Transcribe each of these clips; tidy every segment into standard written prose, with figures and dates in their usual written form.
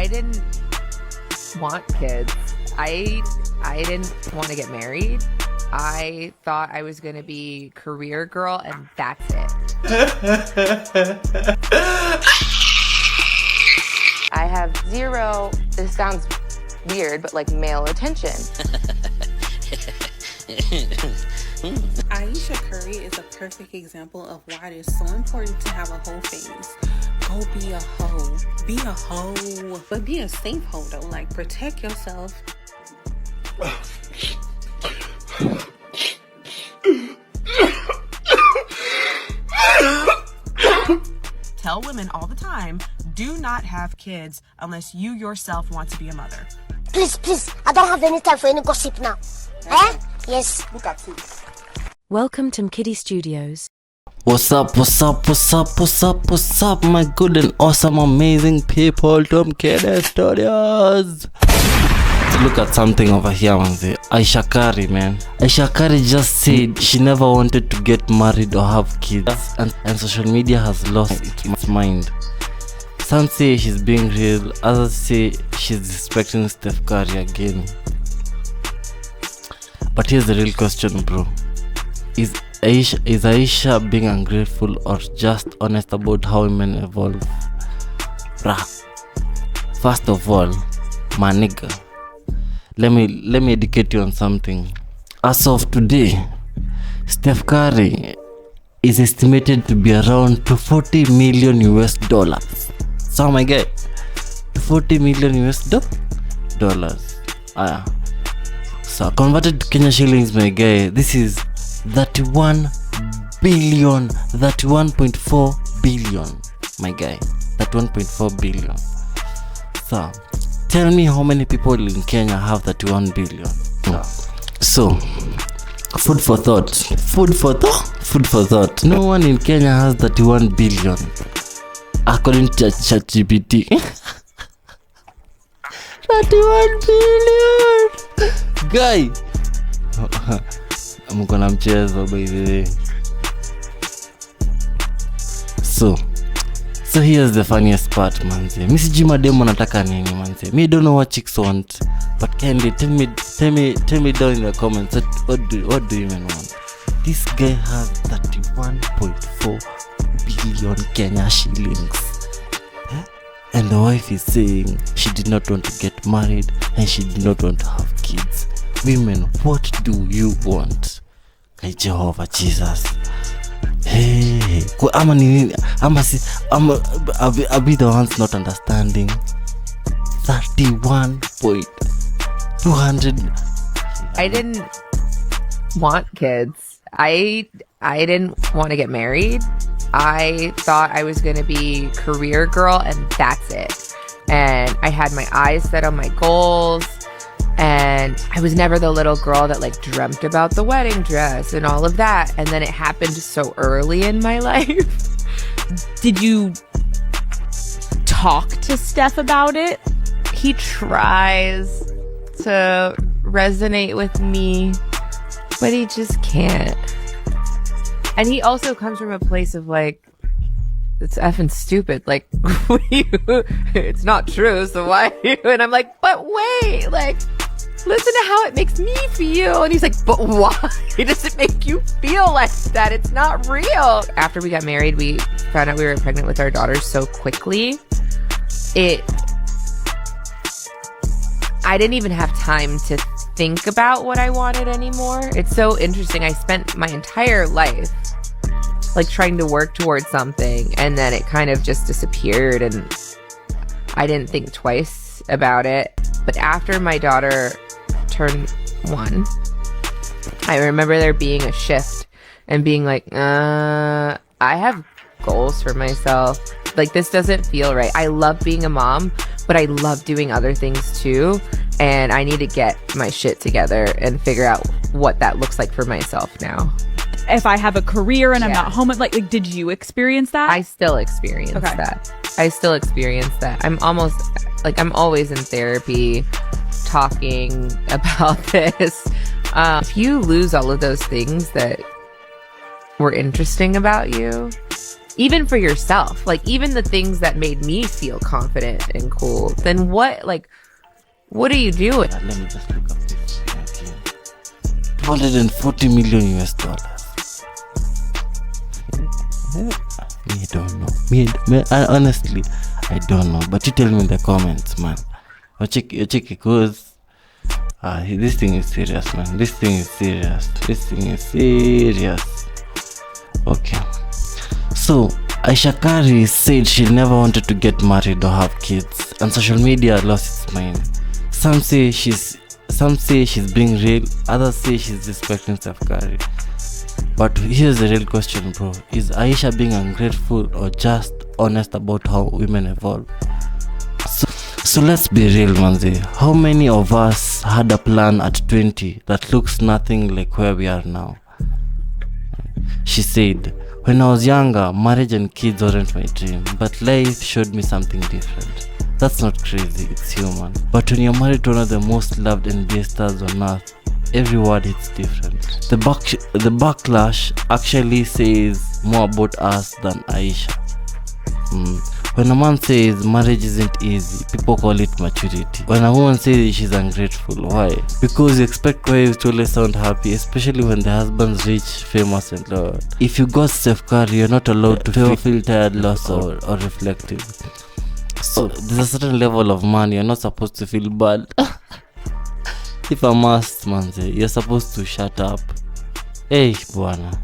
didn't want kids. I didn't want to get married. I thought I was going to be career girl, and that's it. I have zero, this sounds weird, but like male attention. Ayesha Curry is a perfect example of why it is so important to have a hoe phase. Go be a hoe. Be a hoe. But be a safe hoe though. Like, protect yourself. Tell women all the time, do not have kids unless you yourself want to be a mother. Please, I don't have any time for any gossip now. Eh? Yes. Look at it. Welcome to Mkidi Studios. What's up, my good and awesome, amazing people to Mkidi Studios. Let's look at something over here, manzi. Ayesha Curry, man. Ayesha Curry just said she never wanted to get married or have kids, and social media has lost its mind. Some say she's being real, others say she's respecting Steph Curry again. But here's the real question, bro. Is Ayesha being ungrateful or just honest about how women evolve? Bruh. First of all, my nigga, let me educate you on something. As of today, Steph Curry is estimated to be around $240 million. So my guy, $240 million. So converted to Kenya shillings, my guy, this is 31.4 billion, my guy, 31.4 billion. So tell me how many people in Kenya have 31 billion. So food for thought. No one in Kenya has 31 billion according to ChatGPT. 31 billion guy. I'm gonna mchezo by the way. So here's the funniest part, manze. Mi sijui mademo nataka nini, manze. Me don't know what chicks want, but kindly tell me down in the comments what do you even want. This guy has 31.4 billion Kenya shillings. And the wife is saying she did not want to get married and she did not want to have kids. Women, what do you want? Hey, Jehovah Jesus. Hey, I'll be the ones not understanding. 31.200. I didn't want kids. I didn't want to get married. I thought I was going to be career girl, and that's it. And I had my eyes set on my goals, and I was never the little girl that like dreamt about the wedding dress and all of that. And then it happened so early in my life. Did you talk to Steph about it? He tries to resonate with me, but he just can't. And he also comes from a place of like, it's effing stupid. Like, it's not true, so why? And I'm like, but wait, like, listen to how it makes me feel. And he's like, but why does it make you feel like that? It's not real. After we got married, we found out we were pregnant with our daughters so quickly. I didn't even have time to think about what I wanted anymore. It's so interesting. I spent my entire life like trying to work towards something, and then it kind of just disappeared, and I didn't think twice about it. But after my daughter turned 1, I remember there being a shift and being like, I have goals for myself. Like, this doesn't feel right. I love being a mom, but I love doing other things too. And I need to get my shit together and figure out what that looks like for myself now. If I have a career and I'm not home, like did you experience that? I still experience that. I'm always in therapy talking about this. If you lose all of those things that were interesting about you, even for yourself, like even the things that made me feel confident and cool, then what are you doing? Let me just look up this. Okay. $240 million US. Me don't know. I honestly, I don't know. But you tell me in the comments, man. You check because this thing is serious, man. This thing is serious. Okay. So Ayesha Curry said she never wanted to get married or have kids, and social media lost its mind. Some say she's being real, others say she's respecting Steph Curry. But here's the real question, bro. Is Ayesha being ungrateful or just honest about how women evolve? So let's be real, manzi. How many of us had a plan at 20 that looks nothing like where we are now? She said, when I was younger, marriage and kids weren't my dream, but life showed me something different. That's not crazy, it's human. But when you're married to one of the most loved NBA stars on earth, every word hits different. The backlash actually says more about us than Ayesha. When a man says marriage isn't easy, people call it maturity. When a woman says she's ungrateful, why? Because you expect wives to always sound happy, especially when the husband's rich, famous and loyal. If you got Steph Curry, you're not allowed to feel tired, lost or reflective. So there's a certain level of man you're not supposed to feel bad. If I must, man, you're supposed to shut up. Hey, bwana.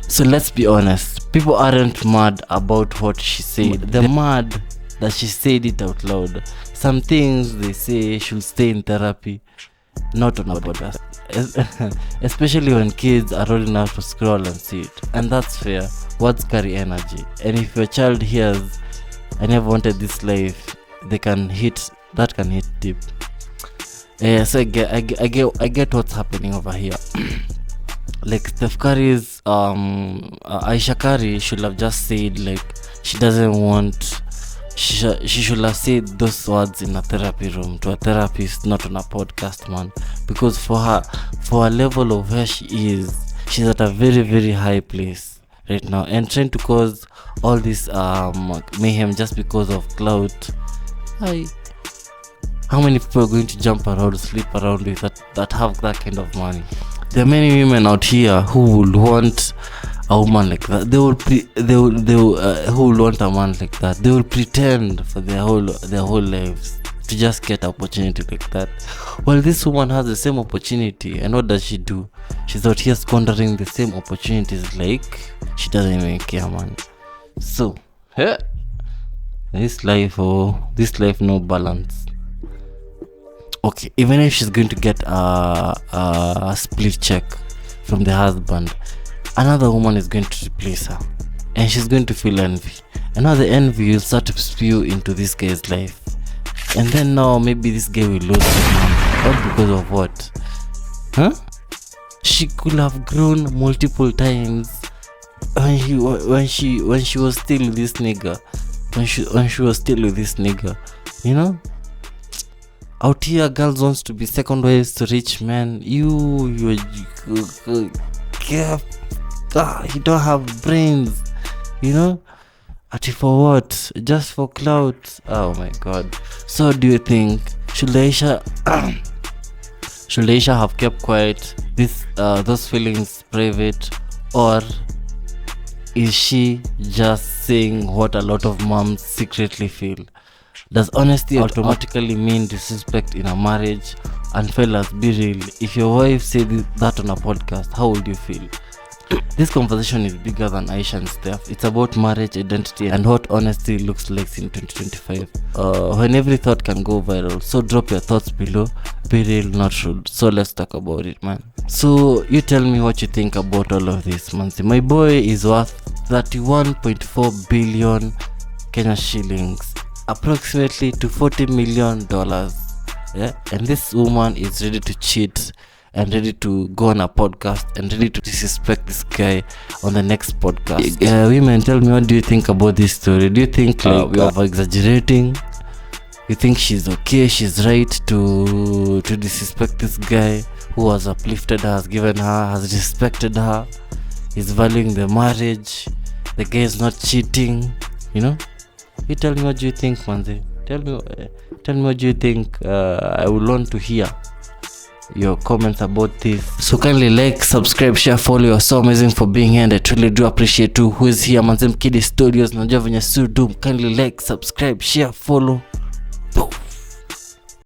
So let's be honest, people aren't mad about what she said. They're mad that she said it out loud. Some things they say should stay in therapy, not on a podcast. Especially when kids are old enough to scroll and see it. And that's fair. Words carry energy. And if your child hears, I never wanted this life, that can hit deep. So I get what's happening over here. Like Steph Curry's Ayesha Curry should have just said like she doesn't want. She should have said those words in a therapy room to a therapist, not on a podcast, man. Because for her level of where she is, she's at a very, very high place right now, and trying to cause all this mayhem just because of clout. How many people are going to jump around, sleep around with that have that kind of money? There are many women out here who would want a woman like that. Who would want a man like that. They will pretend for their whole lives to just get an opportunity like that. Well, this woman has the same opportunity, and what does she do? She's out here squandering the same opportunities like she doesn't even care, man. So, this life no balance. Okay, even if she's going to get a split check from the husband, another woman is going to replace her, and she's going to feel envy. And now the envy will start to spew into this guy's life, and then now maybe this guy will lose his mom. All because of what? She could have grown multiple times when she was still with this nigga. When she was still with this nigga, you know. Out here, girls wants to be second wives to rich men. You don't have brains, you know. For what? Just for clout? Oh my god. So do you think should Ayesha have kept quiet those feelings private, or is she just saying what a lot of moms secretly feel? Does honesty automatically mean disrespect in a marriage? And fellas, be real. If your wife said that on a podcast, how would you feel? This conversation is bigger than Ayesha and Steph. It's about marriage, identity, and what honesty looks like in 2025. When every thought can go viral. So drop your thoughts below. Be real, not rude. So let's talk about it, man. So you tell me what you think about all of this, man. My boy is worth 31.4 billion Kenya shillings, approximately to $40 million. Yeah, and this woman is ready to cheat and ready to go on a podcast and ready to disrespect this guy on the next podcast. Women, tell me, what do you think about this story? Do you think we're over exaggerating? You think she's okay, she's right to disrespect this guy who has uplifted her, has given her, has respected her, is valuing the marriage, the guy is not cheating, you know. You tell me what you think, manze. Tell me what you think. I would want to hear your comments about this. So kindly like, subscribe, share, follow. You're so amazing for being here, and I truly do appreciate you. Who is here, Manze Mkidi Studios. Najua venye su do. Kindly like, subscribe, share, follow. Boom.